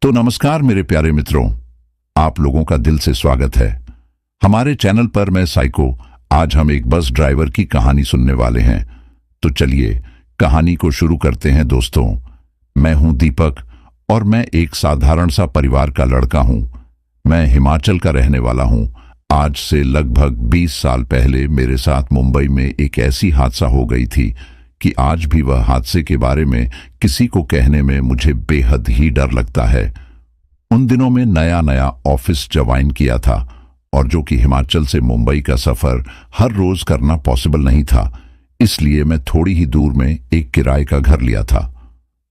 तो नमस्कार मेरे प्यारे मित्रों, आप लोगों का दिल से स्वागत है हमारे चैनल पर। मैं साइको। आज हम एक बस ड्राइवर की कहानी सुनने वाले हैं। तो चलिए कहानी को शुरू करते हैं दोस्तों। मैं हूं दीपक और मैं एक साधारण सा परिवार का लड़का हूं। मैं हिमाचल का रहने वाला हूं। आज से लगभग 20 साल पहले मेरे साथ मुंबई में एक ऐसी हादसा हो गई थी कि आज भी वह हादसे के बारे में किसी को कहने में मुझे बेहद ही डर लगता है। उन दिनों में नया नया ऑफिस ज्वाइन किया था और जो कि हिमाचल से मुंबई का सफर हर रोज करना पॉसिबल नहीं था, इसलिए मैं थोड़ी ही दूर में एक किराए का घर लिया था।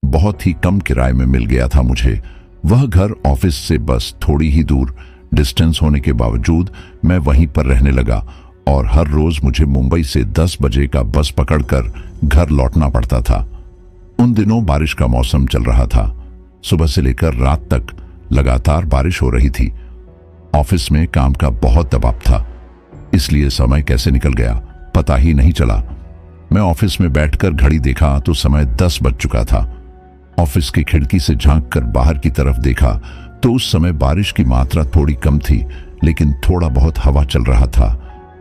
बहुत ही कम किराए में मिल गया था मुझे। वह घर ऑफिस से बस थोड़ी ही दूर डिस्टेंस होने के बावजूद मैं वहीं पर रहने लगा और हर रोज मुझे मुंबई से 10 बजे का बस पकड़कर घर लौटना पड़ता था। उन दिनों बारिश का मौसम चल रहा था। सुबह से लेकर रात तक लगातार बारिश हो रही थी। ऑफिस में काम का बहुत दबाव था, इसलिए समय कैसे निकल गया पता ही नहीं चला। मैं ऑफिस में बैठकर घड़ी देखा तो समय 10 बज चुका था। ऑफिस की खिड़की से झांककर बाहर की तरफ देखा तो उस समय बारिश की मात्रा थोड़ी कम थी, लेकिन थोड़ा बहुत हवा चल रहा था।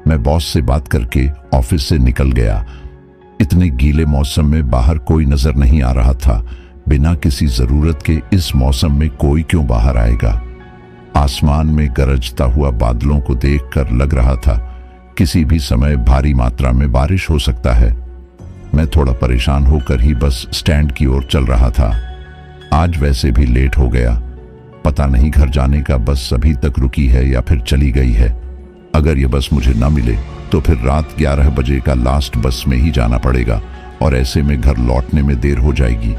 मैं बॉस से बात करके ऑफिस से निकल गया। इतने गीले मौसम में बाहर कोई नजर नहीं आ रहा था। बिना किसी जरूरत के इस मौसम में कोई क्यों बाहर आएगा। आसमान में गरजता हुआ बादलों को देखकर लग रहा था किसी भी समय भारी मात्रा में बारिश हो सकता है। मैं थोड़ा परेशान होकर ही बस स्टैंड की ओर चल रहा था। आज वैसे भी लेट हो गया। पता नहीं घर जाने का बस अभी तक रुकी है या फिर चली गई है। अगर ये बस मुझे ना मिले तो फिर रात 11 बजे का लास्ट बस में ही जाना पड़ेगा और ऐसे में घर लौटने में देर हो जाएगी।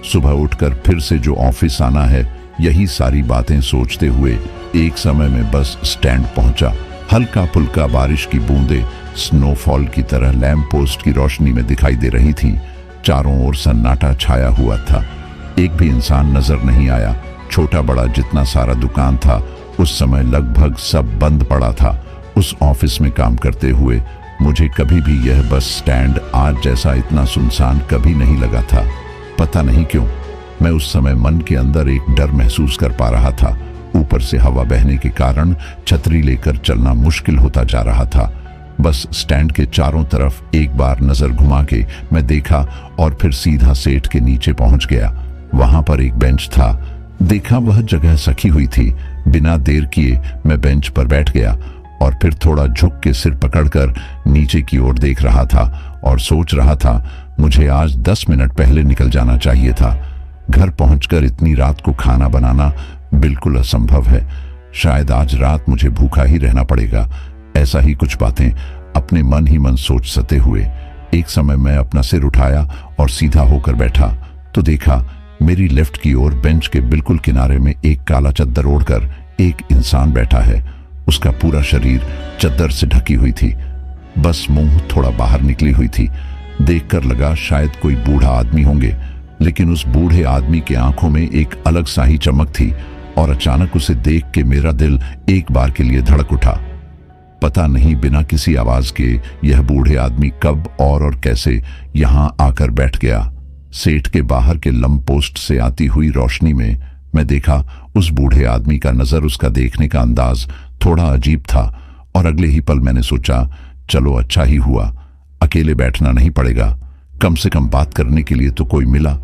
सुबह उठकर फिर से जो ऑफिस आना है, यही सारी बातें सोचते हुए एक समय में बस स्टैंड पहुंचा। हल्का फुल्का बारिश की बूंदें स्नोफॉल की तरह लैंप पोस्ट की रोशनी में दिखाई दे रही थी। चारों ओर सन्नाटा छाया हुआ था। एक भी इंसान नजर नहीं आया। छोटा बड़ा जितना सारा दुकान था उस समय लगभग सब बंद पड़ा था। उस ऑफिस में काम करते हुए मुझे कभी भी यह बस स्टैंड आज जैसा इतना सुनसान कभी नहीं लगा था। पता नहीं क्यों मैं उस समय मन के अंदर एक डर महसूस कर पा रहा था। ऊपर से हवा बहने के कारण छतरी लेकर चलना मुश्किल होता जा रहा था। बस स्टैंड के चारों तरफ एक बार नजर घुमा के मैं देखा और फिर सीधा सेट के नीचे पहुंच गया। वहां पर एक बेंच था। देखा वह जगह सखी हुई थी। बिना देर किए मैं बेंच पर बैठ गया और फिर थोड़ा झुक के सिर पकड़कर नीचे की ओर देख रहा था और सोच रहा था मुझे आज 10 मिनट पहले निकल जाना चाहिए था। घर पहुंचकर इतनी रात को खाना बनाना बिल्कुल असंभव है। शायद आज रात मुझे भूखा ही रहना पड़ेगा। ऐसा ही कुछ बातें अपने मन ही मन सोच सते हुए एक समय मैं अपना सिर उठाया और सीधा होकर बैठा तो देखा मेरी लेफ्ट की ओर बेंच के बिल्कुल किनारे में एक काला चद्दर ओढ़कर एक इंसान बैठा है। उसका पूरा शरीर चद्दर से ढकी हुई थी। बस मुंह थोड़ा बाहर निकली हुई थी। देखकर लगा शायद कोई बूढ़ा आदमी होंगे, लेकिन उस बूढ़े आदमी के आंखों में एक अलग सा ही चमक थी और अचानक उसे देख के मेरा दिल एक बार के लिए धड़क उठा। पता नहीं बिना किसी आवाज के यह बूढ़े आदमी कब और कैसे यहां आकर बैठ गया। सेट के बाहर के लंप पोस्ट से आती हुई रोशनी में मैं देखा उस बूढ़े आदमी का नजर, उसका देखने का अंदाज थोड़ा अजीब था और अगले ही पल मैंने सोचा चलो अच्छा ही हुआ, अकेले बैठना नहीं पड़ेगा। कम से कम बात करने के लिए तो कोई मिला,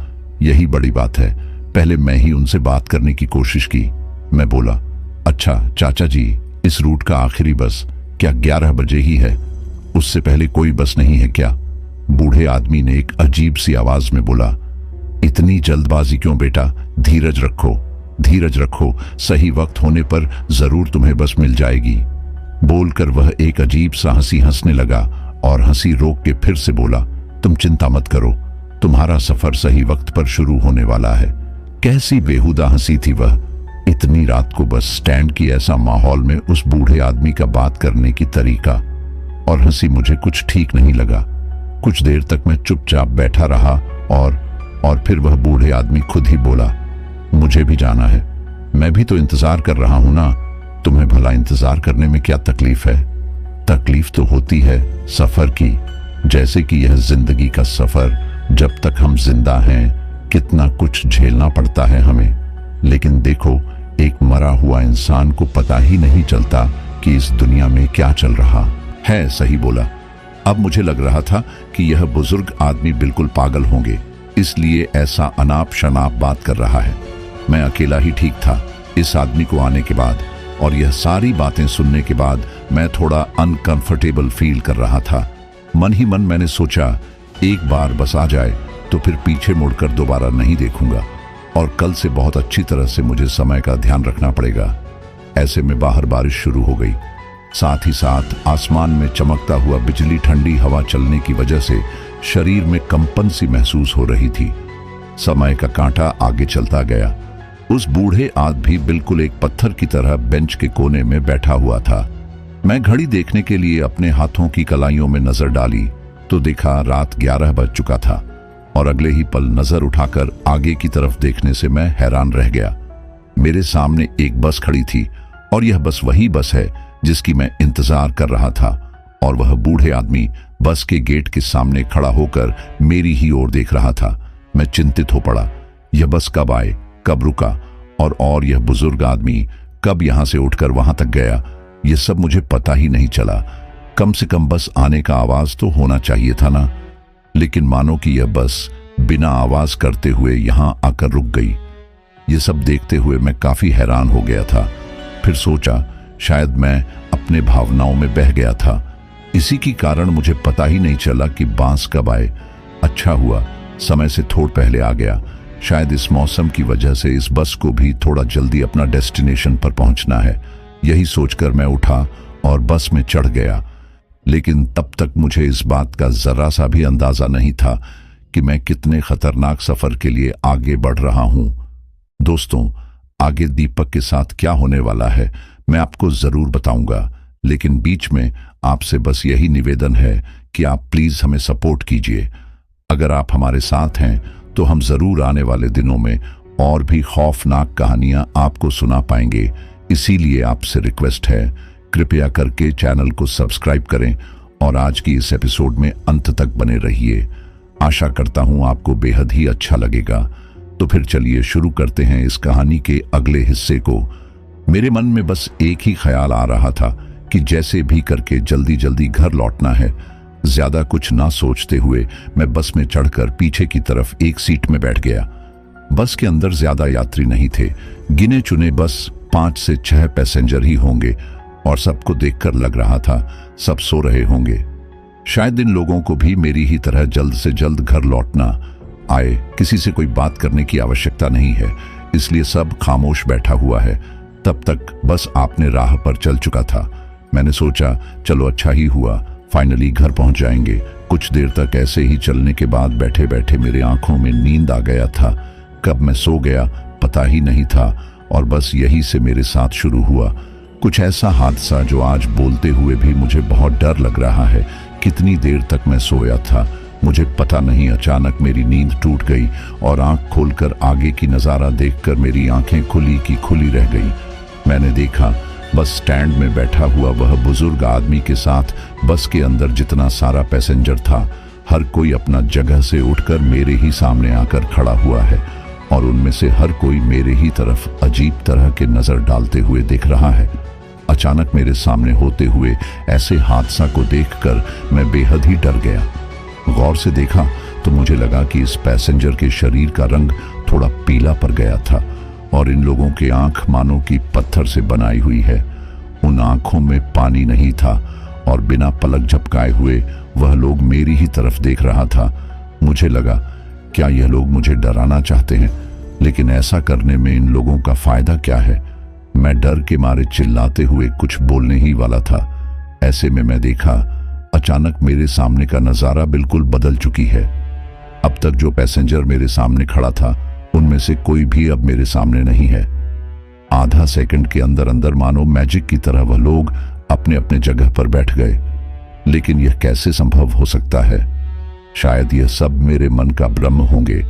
यही बड़ी बात है। पहले मैं ही उनसे बात करने की कोशिश की। मैं बोला, अच्छा चाचा जी, इस रूट का आखिरी बस क्या 11 बजे ही है? उससे पहले कोई बस नहीं है क्या? बूढ़े आदमी ने एक अजीब सी आवाज में बोला, इतनी जल्दबाजी क्यों बेटा, धीरज रखो, धीरज रखो, सही वक्त होने पर जरूर तुम्हें बस मिल जाएगी। बोलकर वह एक अजीब सा हंसी हंसने लगा और हंसी रोक के फिर से बोला, तुम चिंता मत करो, तुम्हारा सफर सही वक्त पर शुरू होने वाला है। कैसी बेहुदा हंसी थी वह। इतनी रात को बस स्टैंड की ऐसा माहौल में उस बूढ़े आदमी का बात करने की तरीका और हंसी मुझे कुछ ठीक नहीं लगा। कुछ देर तक मैं चुपचाप बैठा रहा और फिर वह बूढ़े आदमी खुद ही बोला, मुझे भी जाना है, मैं भी तो इंतजार कर रहा हूं ना। तुम्हें भला इंतजार करने में क्या तकलीफ है? तकलीफ तो होती है सफर की, जैसे कि यह जिंदगी का सफर। जब तक हम जिंदा हैं कितना कुछ झेलना पड़ता है हमें, लेकिन देखो, एक मरा हुआ इंसान को पता ही नहीं चलता कि इस दुनिया में क्या चल रहा है। सही बोला। अब मुझे लग रहा था कि यह बुजुर्ग आदमी बिल्कुल पागल होंगे, इसलिए ऐसा अनाप शनाप बात कर रहा है। मैं अकेला ही ठीक था इस आदमी को आने के बाद, और यह सारी बातें सुनने के बाद मैं थोड़ा अनकंफर्टेबल फील कर रहा था। मन ही मन मैंने सोचा, एक बार बस आ जाए तो फिर पीछे मुड़कर दोबारा नहीं देखूंगा, और कल से बहुत अच्छी तरह से मुझे समय का ध्यान रखना पड़ेगा। ऐसे में बाहर बारिश शुरू हो गई, साथ ही साथ आसमान में चमकता हुआ बिजली, ठंडी हवा चलने की वजह से शरीर में कंपन सी महसूस हो रही थी। समय का कांटा आगे चलता गया। उस बूढ़े आदमी बिल्कुल एक पत्थर की तरह बेंच के कोने में बैठा हुआ था। मैं घड़ी देखने के लिए अपने हाथों की कलाइयों में नजर डाली तो देखा रात 11 बज चुका था, और अगले ही पल नजर उठाकर आगे की तरफ देखने से मैं हैरान रह गया। मेरे सामने एक बस खड़ी थी, और यह बस वही बस है जिसकी मैं इंतजार कर रहा था, और वह बूढ़े आदमी बस के गेट के सामने खड़ा होकर मेरी ही ओर देख रहा था। मैं चिंतित हो पड़ा। यह बस कब आए, कब रुका, और यह बुजुर्ग आदमी कब यहां से उठकर वहां तक गया, यह सब मुझे पता ही नहीं चला। कम से कम बस आने का आवाज तो होना चाहिए था ना, लेकिन मानो कि यह बस बिना आवाज करते हुए यहां आकर रुक गई। यह सब देखते हुए मैं काफी हैरान हो गया था। फिर सोचा, शायद मैं अपने भावनाओं में बह गया था, इसी के कारण मुझे पता ही नहीं चला कि बांस कब आए। अच्छा हुआ समय से थोड़ा पहले आ गया। शायद इस मौसम की वजह से इस बस को भी थोड़ा जल्दी अपना डेस्टिनेशन पर पहुंचना है। यही सोचकर मैं उठा और बस में चढ़ गया। लेकिन तब तक मुझे इस बात का जरा सा भी अंदाजा नहीं था कि मैं कितने खतरनाक सफर के लिए आगे बढ़ रहा हूं। दोस्तों, आगे दीपक के साथ क्या होने वाला है मैं आपको जरूर बताऊंगा, लेकिन बीच में आपसे बस यही निवेदन है कि आप प्लीज हमें सपोर्ट कीजिए। अगर आप हमारे साथ हैं तो हम जरूर आने वाले दिनों में और भी खौफनाक कहानियां आपको सुना पाएंगे। इसीलिए आपसे रिक्वेस्ट है, कृपया करके चैनल को सब्सक्राइब करें और आज की इस एपिसोड में अंत तक बने रहिए। आशा करता हूं आपको बेहद ही अच्छा लगेगा। तो फिर चलिए शुरू करते हैं इस कहानी के अगले हिस्से को। मेरे मन में बस एक ही ख्याल आ रहा था कि जैसे भी करके जल्दी जल्दी घर लौटना है। ज्यादा कुछ ना सोचते हुए मैं बस में चढ़कर पीछे की तरफ एक सीट में बैठ गया। बस के अंदर ज्यादा यात्री नहीं थे, गिने चुने बस 5 से 6 पैसेंजर ही होंगे, और सबको देखकर लग रहा था सब सो रहे होंगे। शायद इन लोगों को भी मेरी ही तरह जल्द से जल्द घर लौटना आए, किसी से कोई बात करने की आवश्यकता नहीं है, इसलिए सब खामोश बैठा हुआ है। तब तक बस आपने राह पर चल चुका था। मैंने सोचा चलो अच्छा ही हुआ, फाइनली घर पहुंच जाएंगे। कुछ देर तक ऐसे ही चलने के बाद बैठे बैठे मेरे आंखों में नींद आ गया था। कब मैं सो गया पता ही नहीं था, और बस यही से मेरे साथ शुरू हुआ कुछ ऐसा हादसा जो आज बोलते हुए भी मुझे बहुत डर लग रहा है। कितनी देर तक मैं सोया था मुझे पता नहीं। अचानक मेरी नींद टूट गई और आंख खोलकर आगे की नज़ारा देखकर मेरी आंखें खुली की खुली रह गई। मैंने देखा बस स्टैंड में बैठा हुआ वह बुजुर्ग आदमी के साथ बस के अंदर जितना सारा पैसेंजर था, हर कोई अपना जगह से उठकर मेरे ही सामने आकर खड़ा हुआ है, और उनमें से हर कोई मेरे ही तरफ अजीब तरह के नजर डालते हुए दिख रहा है। अचानक मेरे सामने होते हुए ऐसे हादसा को देखकर मैं बेहद ही डर गया। गौर से देखा तो मुझे लगा कि इस पैसेंजर के शरीर का रंग थोड़ा पीला पड़ गया था, और इन लोगों की आंख मानो कि पत्थर से बनाई हुई है। उन आंखों में पानी नहीं था, और बिना पलक झपकाए हुए वह लोग मेरी ही तरफ देख रहा था। मुझे लगा क्या यह लोग मुझे डराना चाहते हैं, लेकिन ऐसा करने में इन लोगों का फायदा क्या है। मैं डर के मारे चिल्लाते हुए कुछ बोलने ही वाला था। ऐसे में मैं देखा अचानक मेरे सामने का नजारा बिल्कुल बदल चुकी है। अब तक जो पैसेंजर मेरे सामने खड़ा था उनमें से कोई भी अब मेरे सामने नहीं है। आधा सेकंड के अंदर अंदर मानो मैजिक की तरह वह लोग अपने अपने जगह पर बैठ गए। लेकिन यह कैसे संभव हो सकता है? शायद यह सब मेरे मन का भ्रम होंगे।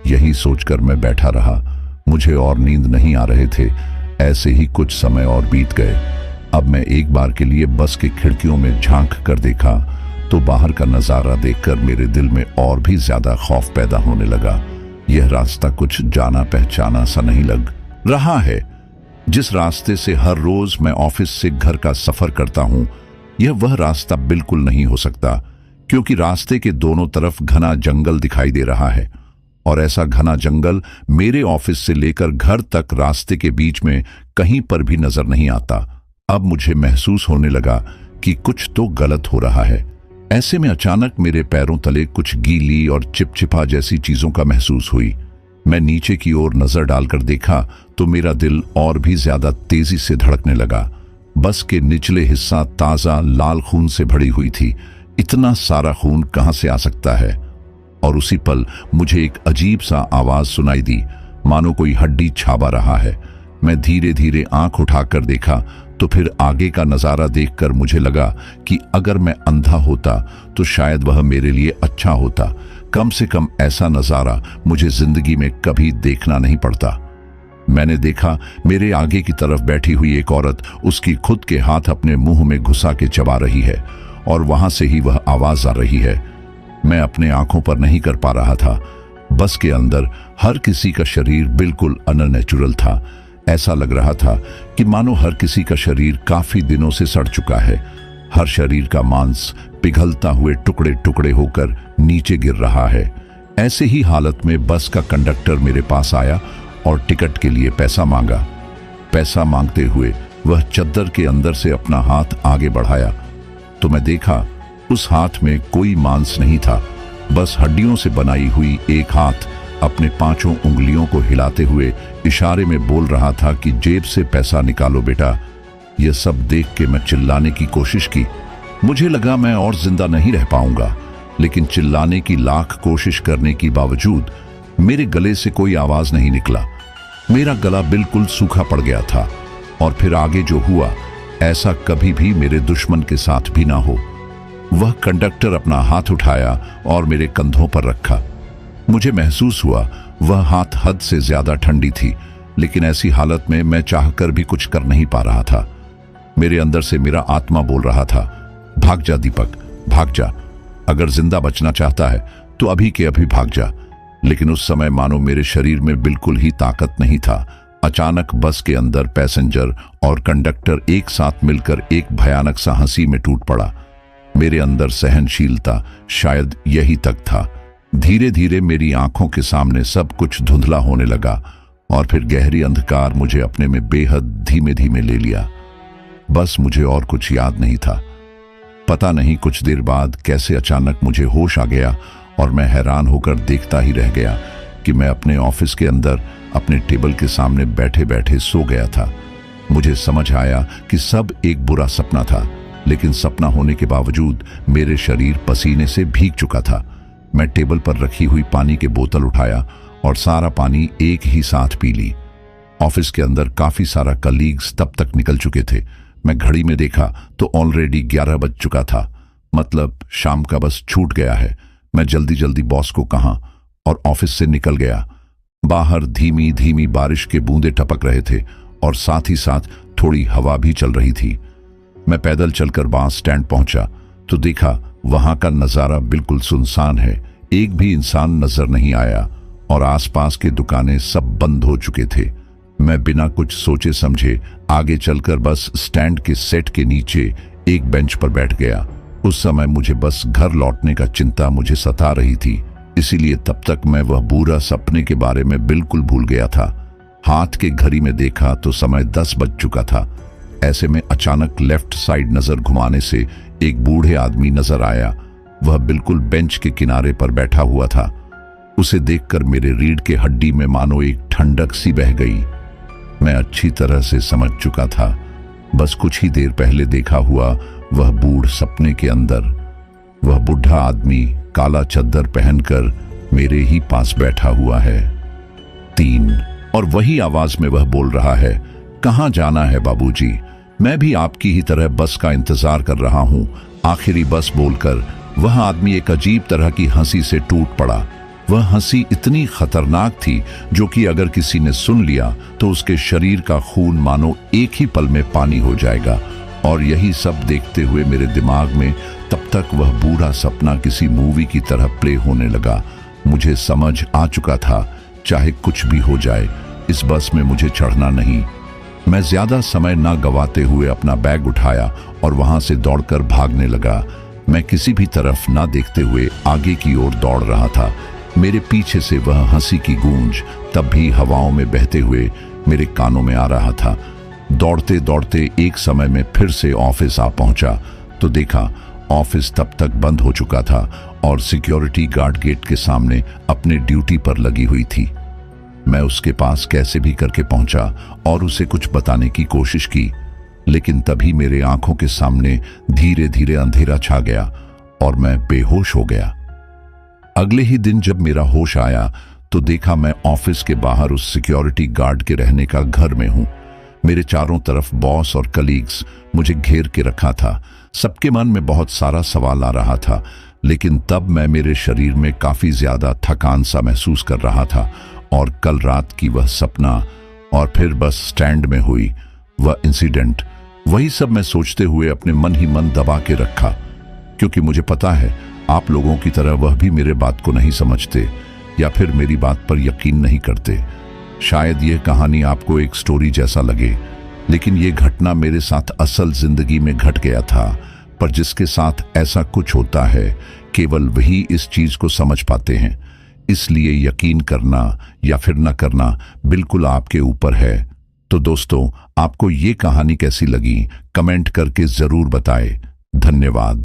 यही सोचकर मैं बैठा रहा। मुझे और नींद नहीं आ रहे थे। ऐसे ही कुछ समय और बीत गए। अब मैं एक बार के लिए बस की खिड़कियों में झांक कर देखा तो बाहर का नजारा देखकर मेरे दिल में और भी ज्यादा खौफ पैदा होने लगा। यह रास्ता कुछ जाना पहचाना सा नहीं रहा है। जिस रास्ते से हर रोज मैं ऑफिस से घर का सफर करता हूं, यह वह रास्ता बिल्कुल नहीं हो सकता, क्योंकि रास्ते के दोनों तरफ घना जंगल दिखाई दे रहा है और ऐसा घना जंगल मेरे ऑफिस से लेकर घर तक रास्ते के बीच में कहीं पर भी नजर नहीं आता। अब मुझे महसूस होने लगा कि कुछ तो गलत हो रहा है। ऐसे में अचानक मेरे पैरों तले कुछ गीली और चिपचिपा जैसी चीजों का महसूस हुई। मैं नीचे की ओर नजर डालकर देखा तो मेरा दिल और भी ज्यादा तेजी से धड़कने लगा। बस के निचले हिस्सा ताजा लाल खून से भरी हुई थी। इतना सारा खून कहां से आ सकता है? और उसी पल मुझे एक अजीब सा आवाज सुनाई दी, मानो कोई हड्डी छाबा रहा है। मैं धीरे धीरे आंख उठाकर देखा तो फिर आगे का नजारा देखकर मुझे लगा कि अगर मैं अंधा होता तो शायद वह मेरे लिए अच्छा होता। कम से कम ऐसा नजारा मुझे जिंदगी में कभी देखना नहीं पड़ता। मैंने देखा मेरे आगे की तरफ बैठी हुई एक औरत उसकी खुद के हाथ अपने मुंह में घुसा के चबा रही है और वहां से ही वह आवाज आ रही है। मैं अपने आंखों पर नहीं कर पा रहा था। बस के अंदर हर किसी का शरीर बिल्कुल अननेचुरल था। ऐसा लग रहा था कि मानो हर किसी का शरीर काफी दिनों से सड़ चुका है। हर शरीर का मांस पिघलता हुए टुकड़े टुकड़े होकर नीचे गिर रहा है। ऐसे ही हालत में बस का कंडक्टर मेरे पास आया और टिकट के लिए पैसा मांगा। पैसा मांगते हुए वह चद्दर के अंदर से अपना हाथ आगे बढ़ाया तो मैं देखा उस हाथ में कोई मांस नहीं था, बस हड्डियों से बनाई हुई एक हाथ अपने 5 उंगलियों को हिलाते हुए इशारे में बोल रहा था कि जेब से पैसा निकालो बेटा। यह सब देख के मैं चिल्लाने की कोशिश की। मुझे लगा मैं और जिंदा नहीं रह पाऊंगा, लेकिन चिल्लाने की लाख कोशिश करने के बावजूद मेरे गले से कोई आवाज नहीं निकला। मेरा गला बिल्कुल सूखा पड़ गया था। और फिर आगे जो हुआ, ऐसा कभी भी मेरे दुश्मन के साथ भी ना हो। वह कंडक्टर अपना हाथ उठाया और मेरे कंधों पर रखा। मुझे महसूस हुआ वह हाथ हद से ज्यादा ठंडी थी, लेकिन ऐसी हालत में मैं चाहकर भी कुछ कर नहीं पा रहा था। मेरे अंदर से मेरा आत्मा बोल रहा था, भाग जा दीपक, भाग जा। अगर जिंदा बचना चाहता है तो अभी के अभी भाग जा। लेकिन उस समय मानो मेरे शरीर में बिल्कुल ही ताकत नहीं था। अचानक बस के अंदर पैसेंजर और कंडक्टर एक साथ मिलकर एक भयानक सा हंसी में टूट पड़ा। मेरे अंदर सहनशीलता शायद यही तक था। धीरे धीरे मेरी आंखों के सामने सब कुछ धुंधला होने लगा और फिर गहरी अंधकार मुझे अपने में बेहद धीमे धीमे ले लिया। बस मुझे और कुछ याद नहीं था। पता नहीं कुछ देर बाद कैसे अचानक मुझे होश आ गया और मैं हैरान होकर देखता ही रह गया कि मैं अपने ऑफिस के अंदर अपने टेबल के सामने बैठे बैठे सो गया था। मुझे समझ आया कि सब एक बुरा सपना था, लेकिन सपना होने के बावजूद मेरे शरीर पसीने से भीग चुका था। मैं टेबल पर रखी हुई पानी की बोतल उठाया और सारा पानी एक ही साथ पी ली। ऑफिस के अंदर काफी सारा कलीग्स तब तक निकल चुके थे। मैं घड़ी में देखा तो ऑलरेडी 11 बज चुका था। मतलब शाम का बस छूट गया है। मैं जल्दी जल्दी बॉस को कहा और ऑफिस से निकल गया। बाहर धीमी धीमी बारिश के बूंदे टपक रहे थे और साथ ही साथ थोड़ी हवा भी चल रही थी। मैं पैदल चलकर बस स्टैंड पहुंचा तो देखा वहां का नजारा बिल्कुल सुनसान है। एक भी इंसान नजर नहीं आया और आसपास के दुकानें सब बंद हो चुके थे। मैं बिना कुछ सोचे समझे आगे चलकर बस स्टैंड के सेट के नीचे एक बेंच पर बैठ गया। उस समय मुझे बस घर लौटने का चिंता मुझे सता रही थी, इसीलिए तब तक मैं वह बुरा सपने के बारे में बिल्कुल भूल गया था। हाथ के घड़ी में देखा तो समय 10 बज चुका था। ऐसे में अचानक लेफ्ट साइड नजर घुमाने से एक बूढ़े आदमी नजर आया। वह बिल्कुल बेंच के किनारे पर बैठा हुआ था। उसे देखकर मेरे रीढ़ के हड्डी में मानो एक ठंडक सी बह गई। मैं अच्छी तरह से समझ चुका था, बस कुछ ही देर पहले देखा हुआ वह बूढ़ सपने के अंदर वह बूढ़ा आदमी काला चद्दर पहनकर मेरे ही पास बैठा हुआ है। 3 और वही आवाज में वह बोल रहा है, कहां जाना है बाबूजी? मैं भी आपकी ही तरह बस का इंतजार कर रहा हूं। आखिरी बस बोलकर वह आदमी एक अजीब तरह की हंसी से टूट पड़ा। वह हंसी इतनी खतरनाक थी जो कि अगर किसी ने सुन लिया तो उसके शरीर का खून मानो एक ही पल में पानी हो जाएगा। और यही सब देखते हुए मेरे दिमाग में तब तक वह बूढ़ा सपना किसी मूवी की तरह प्ले होने लगा। मुझे समझ आ चुका था, चाहे कुछ भी हो जाए इस बस में मुझे चढ़ना नहीं। मैं ज्यादा समय ना गवाते हुए अपना बैग उठाया और वहां से दौड़कर भागने लगा। मैं किसी भी तरफ ना देखते हुए आगे की ओर दौड़ रहा था। मेरे पीछे से वह हंसी की गूंज तब भी हवाओं में बहते हुए मेरे कानों में आ रहा था। दौड़ते दौड़ते एक समय में फिर से ऑफिस आ पहुंचा तो देखा ऑफिस तब तक बंद हो चुका था और सिक्योरिटी गार्ड गेट के सामने अपने ड्यूटी पर लगी हुई थी। मैं उसके पास कैसे भी करके पहुंचा और उसे कुछ बताने की कोशिश की, लेकिन तभी मेरे आंखों के सामने धीरे धीरे अंधेरा छा गया और मैं बेहोश हो गया। अगले ही दिन जब मेरा होश आया तो देखा मैं ऑफिस के बाहर उस सिक्योरिटी गार्ड के रहने का घर में हूं। मेरे चारों तरफ बॉस और कलीग्स मुझे घेर के रखा था। सबके मन में बहुत सारा सवाल आ रहा था, लेकिन तब मैं मेरे शरीर में काफी ज्यादा थकान सा महसूस कर रहा था और कल रात की वह सपना और फिर बस स्टैंड में हुई वह इंसिडेंट, वही सब मैं सोचते हुए अपने मन ही मन दबा के रखा, क्योंकि मुझे पता है आप लोगों की तरह वह भी मेरे बात को नहीं समझते या फिर मेरी बात पर यकीन नहीं करते। शायद यह कहानी आपको एक स्टोरी जैसा लगे, लेकिन यह घटना मेरे साथ असल जिंदगी में घट गया था। पर जिसके साथ ऐसा कुछ होता है केवल वही इस चीज को समझ पाते हैं। इसलिए यकीन करना या फिर न करना बिल्कुल आपके ऊपर है। तो दोस्तों, आपको ये कहानी कैसी लगी कमेंट करके जरूर बताएं। धन्यवाद।